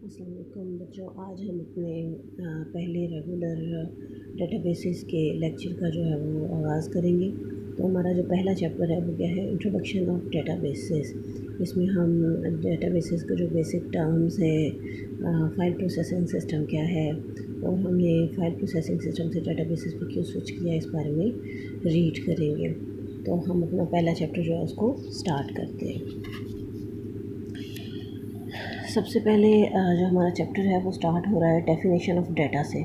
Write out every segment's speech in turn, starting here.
अस्सलाम वालेकुम बच्चों, आज हम अपने पहले रेगुलर डेटाबेसेस के लेक्चर का जो है वो आगाज़ करेंगे। तो हमारा जो पहला चैप्टर है वो क्या है, इंट्रोडक्शन ऑफ डेटाबेसेस। इसमें हम डेटाबेसेस के जो बेसिक टर्म्स है, फ़ाइल प्रोसेसिंग सिस्टम क्या है और हमने फ़ाइल प्रोसेसिंग सिस्टम से डेटाबेसेस पर क्यों स्विच किया, इस बारे में रीड करेंगे। तो हम अपना पहला चैप्टर जो है उसको स्टार्ट करते हैं। सबसे पहले जो हमारा चैप्टर है वो स्टार्ट हो रहा है डेफिनेशन ऑफ डाटा से।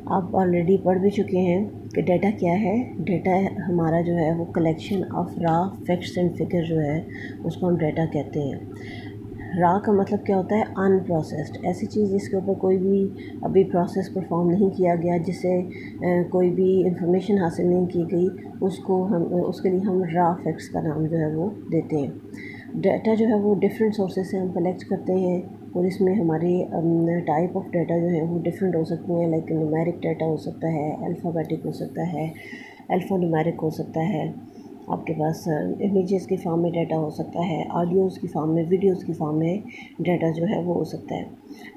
आप ऑलरेडी पढ़ भी चुके हैं कि डाटा क्या है। डाटा हमारा जो है वो collection of raw facts and figure जो है उसको हम डाटा कहते हैं। रॉ का मतलब क्या होता है, अनप्रोसेस्ड, ऐसी चीज़ जिसके ऊपर कोई भी अभी प्रोसेस परफॉर्म नहीं किया गया, जिससे कोई भी इंफॉर्मेशन हासिल नहीं की गई, उसको हम उसके लिए हम रॉ फैक्ट्स का नाम जो है वो देते हैं। डाटा जो है वो डिफरेंट सोर्सेज से हम कलेक्ट करते हैं और इसमें हमारे टाइप ऑफ डाटा जो है वो डिफरेंट हो सकती हैं। लाइक न्यूमेरिक डाटा हो सकता है, अल्फ़ाबेटिक हो सकता है, अल्फ़ा न्यूमेरिक हो सकता है, आपके पास इमेजेस की फॉर्म में डाटा हो सकता है, ऑडियोज़ की फॉर्म में, वीडियोज़ की फॉर्म में डाटा जो है वो हो सकता है।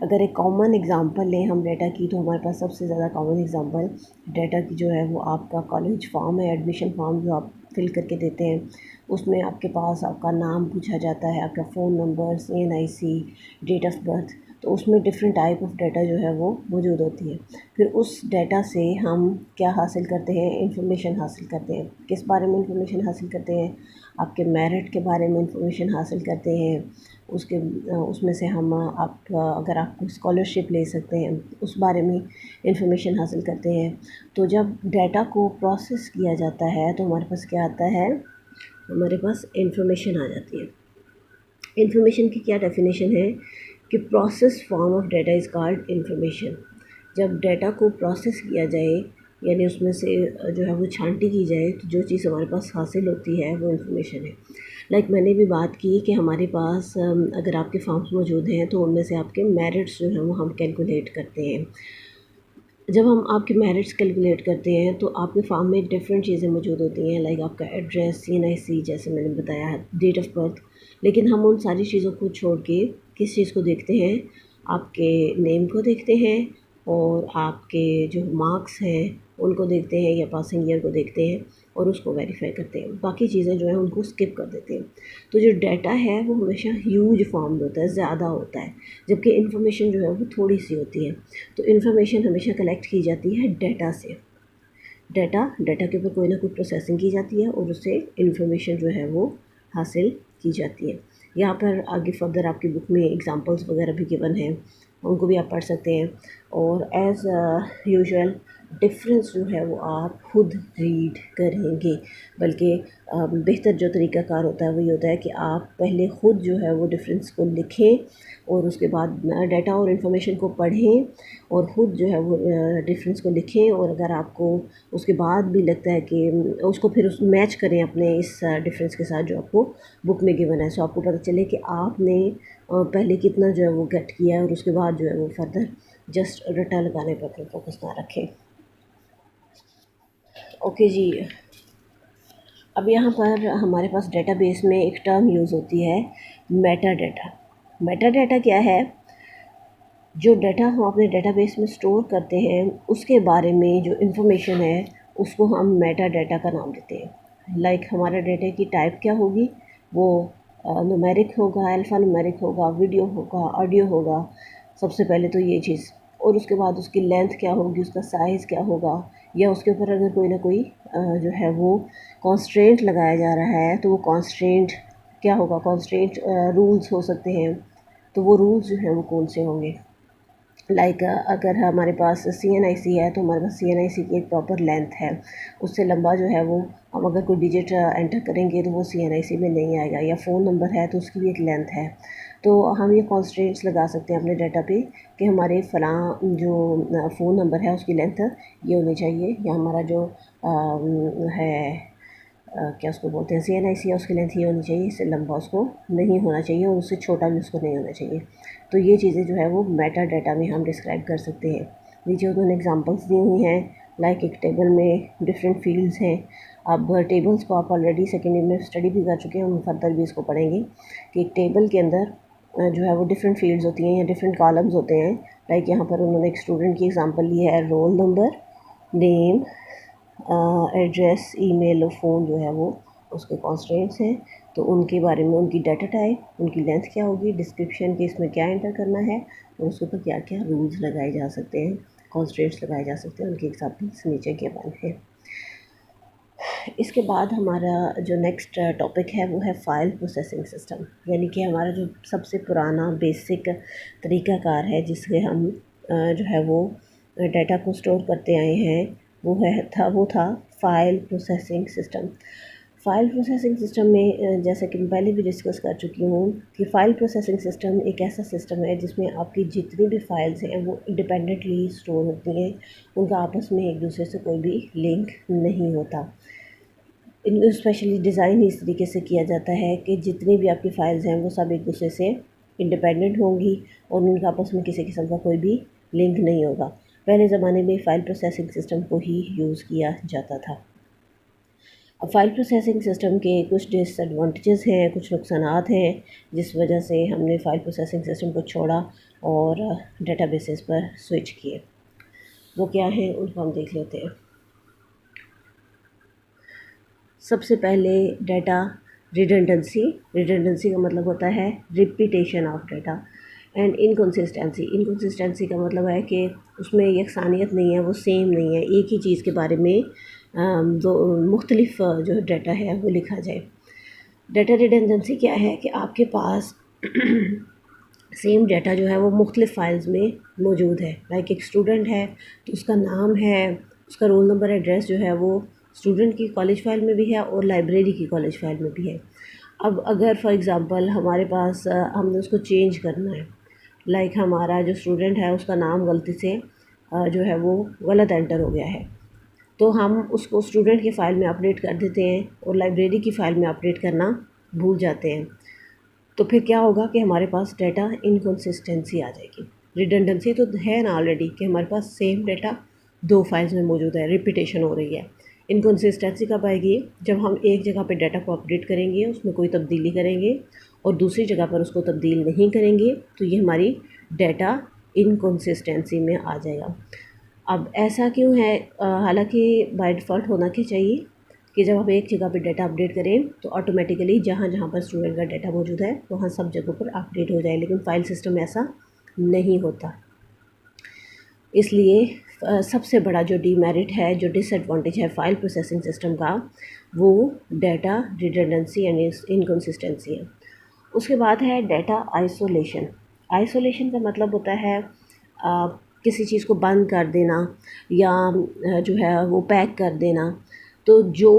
अगर एक कॉमन एग्जांपल लें हम डाटा की, तो हमारे पास सबसे ज़्यादा कॉमन एग्जांपल डाटा की जो है वो आपका कॉलेज फॉर्म है, एडमिशन फॉर्म जो आप फिल करके देते हैं। उसमें आपके पास आपका नाम पूछा जाता है, आपका phone number, CNIC, date of birth. तो उसमें डिफरेंट टाइप ऑफ डाटा जो है वो मौजूद होती है। फिर उस डाटा से हम क्या हासिल करते हैं, इंफॉर्मेशन हासिल करते हैं। किस बारे में इंफॉर्मेशन हासिल करते हैं, आपके मेरिट के बारे में इंफॉर्मेशन हासिल करते हैं। उसमें से हम अगर आप स्कॉलरशिप ले सकते हैं, उस बारे में इंफॉर्मेशन हासिल करते हैं। तो जब डाटा को प्रोसेस किया जाता है तो हमारे पास क्या आता है, हमारे पास इंफॉर्मेशन आ जाती है। इंफॉर्मेशन की क्या डेफिनेशन है कि process form of data is called information. जब डाटा को प्रोसेस किया जाए, यानी उसमें से जो है वो छांटी की जाए, तो जो चीज़ हमारे पास हासिल होती है वो इंफॉर्मेशन है। लाइक मैंने भी बात की कि हमारे पास अगर आपके फॉर्म्स मौजूद हैं तो उनमें से आपके मेरिट्स जो हैं वो हम कैलकुलेट करते हैं। जब हम आपके मेरिट्स कैलकुलेट करते हैं तो आपके फॉर्म में डिफरेंट चीज़ें मौजूद होती हैं, लाइक आपका एड्रेस, CNIC, जैसे मैंने बताया है, डेट ऑफ बर्थ। लेकिन हम उन सारी चीज़ों को छोड़ के किस चीज़ को देखते हैं, आपके नेम को देखते हैं और आपके जो मार्क्स हैं उनको देखते हैं, या पासिंग ईयर को देखते हैं और उसको वेरीफाई करते हैं। बाकी चीज़ें जो हैं उनको स्किप कर देते हैं। तो जो डाटा है वो हमेशा ह्यूज फॉर्म में होता है, ज़्यादा होता है, जबकि इन्फॉर्मेशन जो है वो थोड़ी सी होती है। तो इन्फॉर्मेशन हमेशा कलेक्ट की जाती है डाटा से। डाटा के ऊपर कोई ना कोई प्रोसेसिंग की जाती है और उससे इन्फॉर्मेशन जो है वो हासिल की जाती है। यहाँ पर आगे फर्दर आपकी बुक में एग्जांपल्स वगैरह भी गिवन हैं, उनको भी आप पढ़ सकते हैं। और एज़ यूजुअल डिफरेंस जो है वो आप खुद रीड करेंगे, बल्कि बेहतर जो तरीक़ाकार होता है वही होता है कि आप पहले ख़ुद जो है वो डिफरेंस को लिखें और उसके बाद डाटा और इन्फॉर्मेशन को पढ़ें और ख़ुद जो है वो डिफरेंस को लिखें। और अगर आपको उसके बाद भी लगता है कि उसको फिर उस मैच करें अपने इस डिफरेंस के साथ जो आपको बुक में गिवन है, सो आपको पता चले कि आपने पहले कितना जो है वो गेट किया है और उसके बाद जो है वो फर्दर जस्ट डाटा लगाने पर फोकस ना रखें। ओके जी, अब यहाँ पर हमारे पास डेटाबेस में एक टर्म यूज़ होती है, मेटा डाटा। मेटा डाटा क्या है, जो डाटा हम अपने डेटाबेस में स्टोर करते हैं उसके बारे में जो इन्फॉर्मेशन है उसको हम मेटा डाटा का नाम देते हैं। लाइक हमारा डाटा की टाइप क्या होगी, वो न्यूमेरिक होगा, अल्फ़ा न्यूमेरिक होगा, वीडियो होगा, ऑडियो होगा, सबसे पहले तो ये चीज़। और उसके बाद उसकी लेंथ क्या होगी, उसका साइज़ क्या होगा, या उसके ऊपर अगर कोई ना कोई जो है वो कॉन्स्ट्रेंट लगाया जा रहा है तो वो कॉन्स्ट्रेंट क्या होगा, कॉन्स्ट्रेंट रूल्स हो सकते हैं, तो वो रूल्स जो हैं वो कौन से होंगे। लाइक अगर हमारे पास CNIC है तो हमारे पास CNIC की एक प्रॉपर लेंथ है, उससे लंबा जो है वो हम अगर कोई डिजिट एंटर करेंगे तो वो CNIC में नहीं आएगा। या फ़ोन नंबर है तो उसकी भी एक लेंथ है। तो हम ये कॉन्स्ट्रेंट्स लगा सकते हैं अपने डाटा पे कि हमारे फ़लाँ जो फ़ोन नंबर है उसकी लेंथ ये होनी चाहिए, या हमारा जो है क्या उसको बोलते हैं, CNIC है, उसकी लेंथ ये होनी चाहिए, इससे लंबा उसको नहीं होना चाहिए और उससे छोटा भी उसको नहीं होना चाहिए। तो ये चीज़ें जो है वो मेटा डाटा में हम डिस्क्राइब कर सकते हैं। नीचे उन्होंने एग्जांपल्स दी हुई हैं, लाइक एक टेबल में डिफरेंट फील्ड्स हैं। अब टेबल्स को आप ऑलरेडी सेकेंड ईयर में स्टडी भी कर चुके हैं, हम फर्दर भी इसको पढ़ेंगे कि एक टेबल के अंदर जो है वो डिफरेंट फील्ड्स होती हैं या डिफरेंट कॉलम्स होते हैं। लाइक यहाँ पर उन्होंने एक स्टूडेंट की एग्जांपल ली है, roll number, name, address, email और फ़ोन जो है वो उसके कॉन्स्ट्रेंट्स हैं। तो उनके बारे में उनकी डाटा टाइप, उनकी लेंथ क्या होगी, डिस्क्रिप्शन के इसमें क्या एंटर करना है और उसके ऊपर क्या क्या रूल्स लगाए जा सकते हैं, कॉन्स्ट्रेंट्स लगाए जा सकते हैं, उनकी एग्जांपल्स नीचे के बन हैं। इसके बाद हमारा जो नेक्स्ट टॉपिक है वो है फ़ाइल प्रोसेसिंग सिस्टम, यानी कि हमारा जो सबसे पुराना बेसिक तरीक़ाकार है जिससे हम जो है वो डाटा को स्टोर करते आए हैं वो था file processing system. File processing system में जैसा कि मैं पहले भी डिस्कस कर चुकी हूँ कि फ़ाइल प्रोसेसिंग सिस्टम एक ऐसा सिस्टम है जिसमें आपकी जितनी भी फ़ाइल्स हैं वो इंडिपेंडेंटली स्टोर होती हैं, उनका आपस में एक दूसरे से कोई भी लिंक नहीं होता। इनको स्पेशली डिज़ाइन इस तरीके से किया जाता है कि जितनी भी आपकी फ़ाइल्स हैं वो सब एक दूसरे से इंडिपेंडेंट होंगी और उनका आपस में किसी किस्म का कोई भी लिंक नहीं होगा। पहले ज़माने में फ़ाइल प्रोसेसिंग सिस्टम को ही यूज़ किया जाता था। अब फ़ाइल प्रोसेसिंग सिस्टम के कुछ डिसएडवांटेजेस हैं, कुछ नुकसानात हैं, जिस वजह से हमने फ़ाइल प्रोसेसिंग सिस्टम को छोड़ा और डेटाबेसेस पर स्विच किए। वो क्या हैं उनको हम देख लेते हैं। सबसे पहले डाटा रिडंडेंसी का मतलब होता है repetition of data, and inconsistency का मतलब है कि उसमें यकसानियत नहीं है, वो सेम नहीं है, एक ही चीज़ के बारे में दो मुख्तलिफ जो डाटा है वो लिखा जाए। डाटा रिडंडेंसी क्या है कि आपके पास सेम डाटा जो है वो मुख्तलिफ फाइल्स में मौजूद है। लाइक एक स्टूडेंट है तो उसका नाम है, उसका रोल नंबर, एड्रेस जो है वो स्टूडेंट की कॉलेज फ़ाइल में भी है और लाइब्रेरी की कॉलेज फ़ाइल में भी है। अब अगर फॉर एग्ज़ाम्पल हमारे पास हमने उसको चेंज करना है, लाइक हमारा जो स्टूडेंट है उसका नाम गलती से जो है वो गलत एंटर हो गया है, तो हम उसको स्टूडेंट की फ़ाइल में अपडेट कर देते हैं और लाइब्रेरी की फ़ाइल में अपडेट करना भूल जाते हैं। तो फिर क्या होगा कि हमारे पास डाटा इनकन्सिस्टेंसी आ जाएगी। रिडंडेंसी तो है ना ऑलरेडी कि हमारे पास सेम डाटा दो फाइल्स में मौजूद है, रिपीटेशन हो रही है। इनकन्सिस्टेंसी कब आएगी? जब हम एक जगह पे डाटा को अपडेट करेंगे, उसमें कोई तब्दीली करेंगे और दूसरी जगह पर उसको तब्दील नहीं करेंगे, तो ये हमारी डाटा इनकन्सिस्टेंसी में आ जाएगा। अब ऐसा क्यों है? हालांकि बाय डिफ़ॉल्ट होना क्या चाहिए कि जब आप एक जगह पर डाटा अपडेट करें तो ऑटोमेटिकली जहाँ जहाँ पर स्टूडेंट का डाटा मौजूद है वहाँ सब जगहों पर अपडेट हो जाए, लेकिन फ़ाइल सिस्टम में ऐसा नहीं होता। इसलिए सबसे बड़ा जो डीमेरिट है, जो डिसएडवांटेज है फ़ाइल प्रोसेसिंग सिस्टम का, वो डाटा रिडंडेंसी एंड इनकन्सिस्टेंसी है। उसके बाद है डाटा आइसोलेशन। आइसोलेशन का मतलब होता है किसी चीज़ को बंद कर देना या जो है वो पैक कर देना। तो जो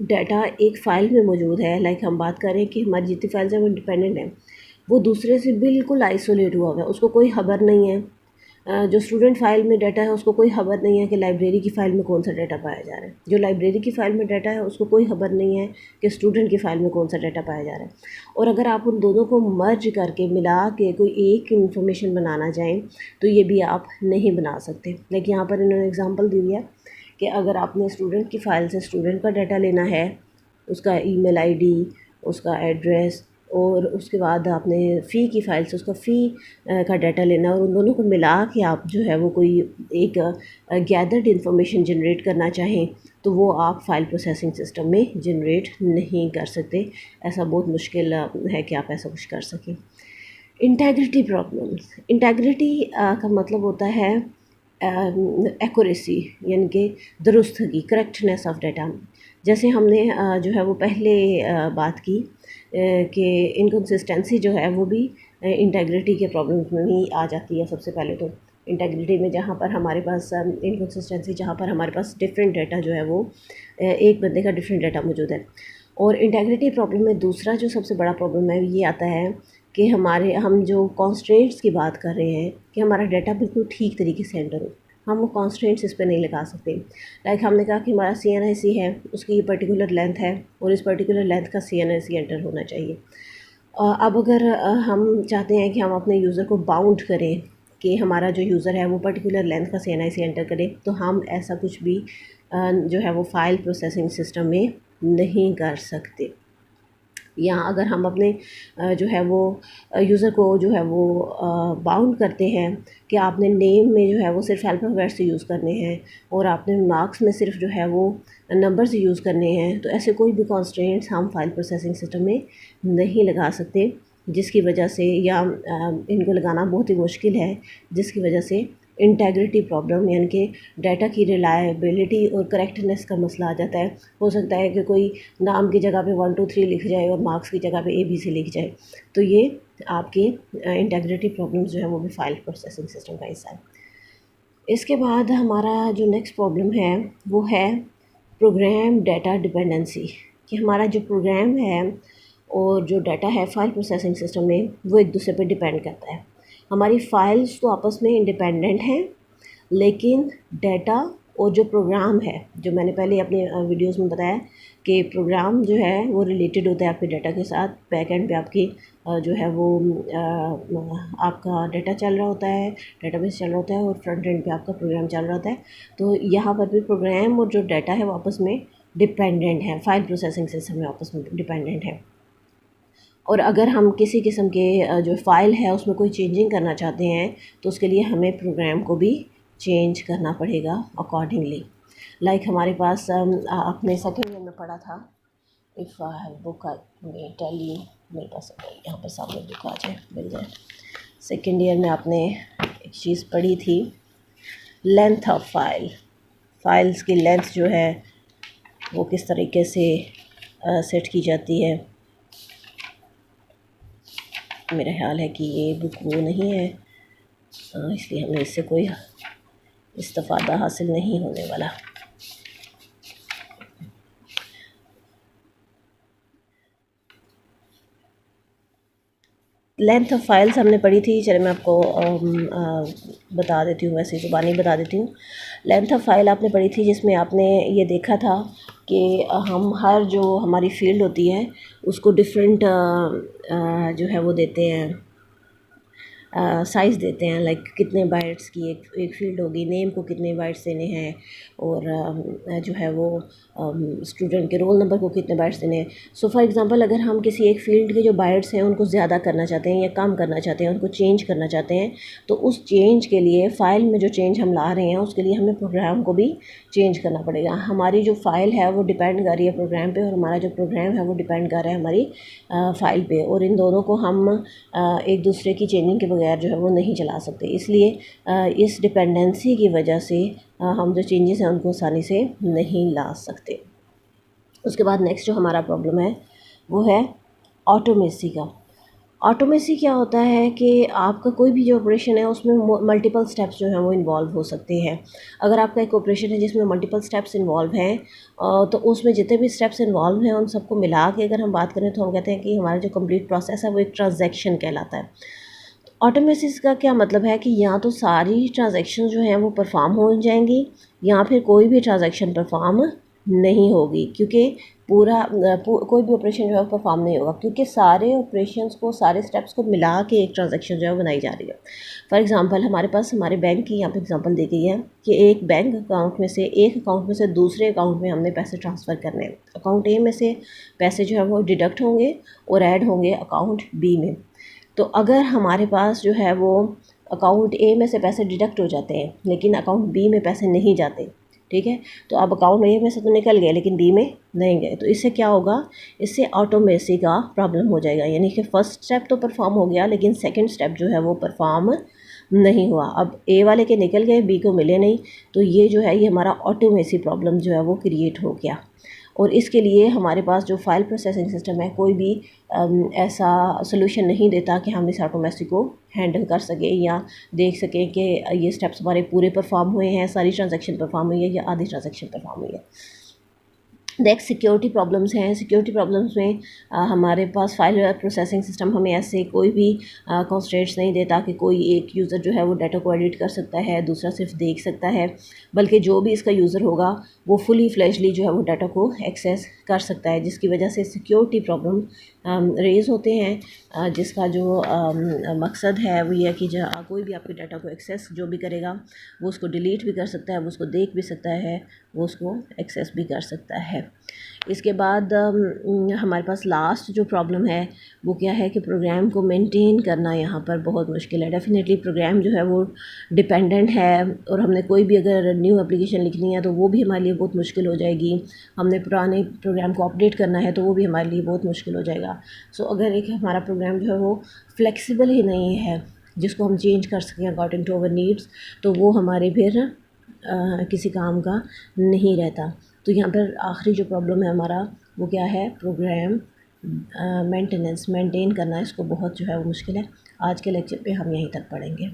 डाटा एक फ़ाइल में मौजूद है, लाइक हम बात करें कि हमारी जितनी फाइल्स हैं वो इंडिपेंडेंट हैं, वो दूसरे से बिल्कुल आइसोलेट हुआ हुआ है, उसको कोई खबर नहीं है। जो स्टूडेंट फ़ाइल में डाटा है उसको कोई खबर नहीं है कि लाइब्रेरी की फ़ाइल में कौन सा डाटा पाया जा रहा है। जो लाइब्रेरी की फ़ाइल में डाटा है उसको कोई खबर नहीं है कि स्टूडेंट की फ़ाइल में कौन सा डाटा पाया जा रहा है। और अगर आप उन दोनों को मर्ज करके मिला के कोई एक इंफॉर्मेशन बनाना चाहें तो ये भी आप नहीं बना सकते। लेकिन यहाँ पर इन्होंने एग्जांपल दी है कि अगर आपने स्टूडेंट की फ़ाइल से स्टूडेंट का डाटा लेना है, उसका ईमेल आईडी, उसका एड्रेस, और उसके बाद आपने फ़ी की फ़ाइल से उसका फ़ी का डाटा लेना और उन दोनों को मिला के आप जो है वो कोई एक गैदर्ड इन्फॉर्मेशन जनरेट करना चाहें तो वो आप फ़ाइल प्रोसेसिंग सिस्टम में जनरेट नहीं कर सकते। ऐसा बहुत मुश्किल है कि आप ऐसा कुछ कर सकें। Integrity problems. इंटेग्रिटी का मतलब होता है एक्यूरेसी, यानी कि दुरुस्तगी, करेक्टनेस ऑफ डाटा। जैसे हमने जो है वो पहले बात की कि इनकन्सिस्टेंसी जो है वो भी इंटेग्रिटी के प्रॉब्लम्स में ही आ जाती है। सबसे पहले तो इंटेग्रिटी में जहाँ पर हमारे पास इनकन्सिस्टेंसी, जहाँ पर हमारे पास डिफरेंट डाटा जो है वो एक बंदे का डिफरेंट डाटा मौजूद है। और इंटेग्रिटी प्रॉब्लम में दूसरा जो सबसे बड़ा प्रॉब्लम है ये आता है कि हम जो कॉन्स्ट्रेंट्स की बात कर रहे हैं कि हमारा डाटा बिल्कुल ठीक तरीके से एंटर हो, हम वो कॉन्स्ट्रेंट्स इस पर नहीं लगा सकते। लाइक हमने कहा कि हमारा CNIC है, उसकी पर्टिकुलर लेंथ है और इस पर्टिकुलर लेंथ का CNIC एंटर होना चाहिए। अब अगर हम चाहते हैं कि हम अपने यूज़र को बाउंड करें कि हमारा जो यूज़र है वो पर्टिकुलर लेंथ का CNIC एंटर करे, तो हम ऐसा कुछ भी जो है वो फ़ाइल प्रोसेसिंग सिस्टम में नहीं कर सकते। या अगर हम अपने जो है वो यूज़र को जो है वो बाउंड करते हैं कि आपने नेम में जो है वो सिर्फ अल्फ़ाबेट्स से यूज़ करने हैं और आपने मार्क्स में सिर्फ जो है वो नंबर से यूज़ करने हैं, तो ऐसे कोई भी कॉन्स्ट्रेंट्स हम फाइल प्रोसेसिंग सिस्टम में नहीं लगा सकते, जिसकी वजह से या इनको लगाना बहुत ही मुश्किल है, जिसकी वजह से इंटेग्रिटी प्रॉब्लम यानी कि डाटा की रिलायबिलिटी और करेक्टनेस का मसला आ जाता है। हो सकता है कि कोई नाम की जगह पे 1 2 3 लिख जाए और मार्क्स की जगह पे ABC लिख जाए, तो ये आपकी इंटेग्रिटी प्रॉब्लम्स जो है वो भी फाइल प्रोसेसिंग सिस्टम का हिस्सा है। इसके बाद हमारा जो नेक्स्ट प्रॉब्लम है वो है प्रोग्राम डाटा डिपेंडेंसी, कि हमारा जो प्रोग्राम है और जो डाटा है फाइल प्रोसेसिंग सिस्टम में वो एक दूसरे पे डिपेंड करता है। हमारी फाइल्स तो आपस में इंडिपेंडेंट हैं, लेकिन डाटा और जो प्रोग्राम है, जो मैंने पहले अपने वीडियोस में बताया कि प्रोग्राम जो है वो रिलेटेड होता है आपके डाटा के साथ। बैक एंड पे आपकी जो है वो आपका डाटा चल रहा होता है, डेटाबेस चल रहा होता है, और फ्रंट एंड पे आपका प्रोग्राम चल रहा होता है। तो यहाँ पर भी प्रोग्राम और जो डाटा है वो आपस में डिपेंडेंट है, फाइल प्रोसेसिंग सिस्टम में आपस में डिपेंडेंट है। और अगर हम किसी किस्म के जो फ़ाइल है उसमें कोई चेंजिंग करना चाहते हैं, तो उसके लिए हमें प्रोग्राम को भी चेंज करना पड़ेगा अकॉर्डिंगली। लाइक हमारे पास अपने सेकेंड ईयर में पढ़ा था, इफ़ आई हैव बुक में टेल यू, मेरे पास यहाँ पर सामने बुक आ जाए, मिल जाए। सेकेंड ईयर में आपने एक चीज़ पढ़ी थी, लेंथ ऑफ फाइल्स की लेंथ जो है वो किस तरीके से सेट की जाती है। मेरा ख्याल है कि ये बुक वो नहीं है, इसलिए हमें इससे कोई इस्तिफ़ादा हासिल नहीं होने वाला। लेंथ ऑफ फाइल्स हमने पढ़ी थी, चले मैं आपको बता देती हूँ, वैसे ज़ुबानी बता देती हूँ। लेंथ ऑफ फाइल आपने पढ़ी थी जिसमें आपने ये देखा था कि हम हर जो हमारी फील्ड होती है उसको डिफरेंट जो है वो देते हैं, साइज़ देते हैं। लाइक कितने बाइट्स की एक फ़ील्ड होगी, नेम को कितने बाइट्स देने हैं, और जो है वो स्टूडेंट के रोल नंबर को कितने बाइट्स देने हैं। सो फॉर एग्ज़ाम्पल अगर हम किसी एक फ़ील्ड के जो बाइट्स हैं उनको ज़्यादा करना चाहते हैं या कम करना चाहते हैं, उनको चेंज करना चाहते हैं, तो उस चेंज के लिए फ़ाइल में जो चेंज हम ला रहे हैं उसके लिए हमें प्रोग्राम को भी चेंज करना पड़ेगा। हमारी जो फ़ाइल है वो डिपेंड कर रही है प्रोग्राम पे, और हमारा जो प्रोग्राम है वो डिपेंड कर रहा है हमारी फ़ाइल पे, और इन दोनों को हम एक दूसरे की चेंजिंग के बगैर जो है वो नहीं चला सकते। इसलिए इस डिपेंडेंसी की वजह से हम जो चेंजेस हैं उनको आसानी से नहीं ला सकते। उसके बाद नेक्स्ट जो हमारा प्रॉब्लम है वो है ऑटोमेसी का। ऑटोमेसी क्या होता है कि आपका कोई भी जो ऑपरेशन है उसमें मल्टीपल स्टेप्स जो हैं वो इन्वॉल्व हो सकते हैं। अगर आपका एक ऑपरेशन है जिसमें मल्टीपल स्टेप्स इन्वॉल्व हैं, तो उसमें जितने भी स्टेप्स इन्वॉल्व हैं उन सबको मिला के अगर हम बात करें तो हम कहते हैं कि हमारा जो कंप्लीट प्रोसेस है वो एक ट्रांजैक्शन कहलाता है। ऑटोमेसिस का क्या मतलब है कि या तो सारी ट्रांजैक्शन जो हैं वो परफॉर्म हो जाएंगी, या फिर कोई भी ट्रांजैक्शन परफॉर्म नहीं होगी, क्योंकि कोई भी ऑपरेशन जो है परफॉर्म नहीं होगा, क्योंकि सारे ऑपरेशंस को, सारे स्टेप्स को मिला के एक ट्रांजैक्शन जो है बनाई जा रही है। फॉर एग्जांपल हमारे पास हमारे बैंक की यहाँ पे एग्जांपल दी गई है कि एक बैंक अकाउंट में से, एक अकाउंट में से दूसरे अकाउंट में हमने पैसे ट्रांसफ़र करने हैं। अकाउंट ए में से पैसे जो है वो डिडक्ट होंगे और ऐड होंगे अकाउंट बी में। तो अगर हमारे पास जो है वो अकाउंट ए में से पैसे डिडक्ट हो जाते हैं लेकिन अकाउंट बी में पैसे नहीं जाते, ठीक है, तो अब अकाउंट ए में से तो निकल गए लेकिन बी में नहीं गए, तो इससे क्या होगा, इससे ऑटोमेसी का प्रॉब्लम हो जाएगा। यानी कि फ़र्स्ट स्टेप तो परफॉर्म हो गया लेकिन सेकंड स्टेप जो है वो परफॉर्म नहीं हुआ। अब ए वाले के निकल गए, बी को मिले नहीं, तो ये जो है ये हमारा ऑटोमेसी प्रॉब्लम जो है वो क्रिएट हो गया। और इसके लिए हमारे पास जो फाइल प्रोसेसिंग सिस्टम है कोई भी ऐसा सोल्यूशन नहीं देता कि हम इस ऑटोमेसी को हैंडल कर सकें या देख सकें कि ये स्टेप्स हमारे पूरे परफॉर्म हुए हैं, सारी ट्रांजैक्शन परफॉर्म हुई है या आधी ट्रांजैक्शन परफॉर्म हुई है। नेक्स्ट सिक्योरिटी प्रॉब्लम्स हैं। सिक्योरिटी प्रॉब्लम्स में हमारे पास फाइल प्रोसेसिंग सिस्टम हमें ऐसे कोई भी कंस्ट्रेंट्स नहीं देता कि कोई एक यूज़र जो है वो डाटा को एडिट कर सकता है, दूसरा सिर्फ देख सकता है, बल्कि जो भी इसका यूज़र होगा वो फुली फ्लैशली जो है वो डाटा को एक्सेस कर सकता है, जिसकी वजह से सिक्योरिटी प्रॉब्लम रेज़ होते हैं, जिसका जो मकसद है वो ये है कि कोई भी आपके डाटा को एक्सेस जो भी करेगा वो उसको डिलीट भी कर सकता है, वो उसको देख भी सकता है, वो उसको एक्सेस भी कर सकता है। इसके बाद हमारे पास लास्ट जो प्रॉब्लम है वो क्या है कि प्रोग्राम को मेंटेन करना यहाँ पर बहुत मुश्किल है। डेफ़िनेटली प्रोग्राम जो है वो डिपेंडेंट है, और हमने कोई भी अगर न्यू एप्लीकेशन लिखनी है तो वो भी हमारे लिए बहुत मुश्किल हो जाएगी। हमने पुराने प्रोग्राम को अपडेट करना है तो वो भी हमारे लिए बहुत मुश्किल हो जाएगा। सो अगर एक हमारा प्रोग्राम जो है वो फ्लेक्सिबल ही नहीं है जिसको हम चेंज कर सकें अकॉर्डिंग टू अवर नीड्स, तो वो हमारे फिर किसी काम का नहीं रहता। तो यहाँ पर आखिरी जो प्रॉब्लम है हमारा वो क्या है, प्रोग्राम मेंटेन करना, इसको बहुत जो है वो मुश्किल है। आज के लेक्चर पे हम यहीं तक पढ़ेंगे।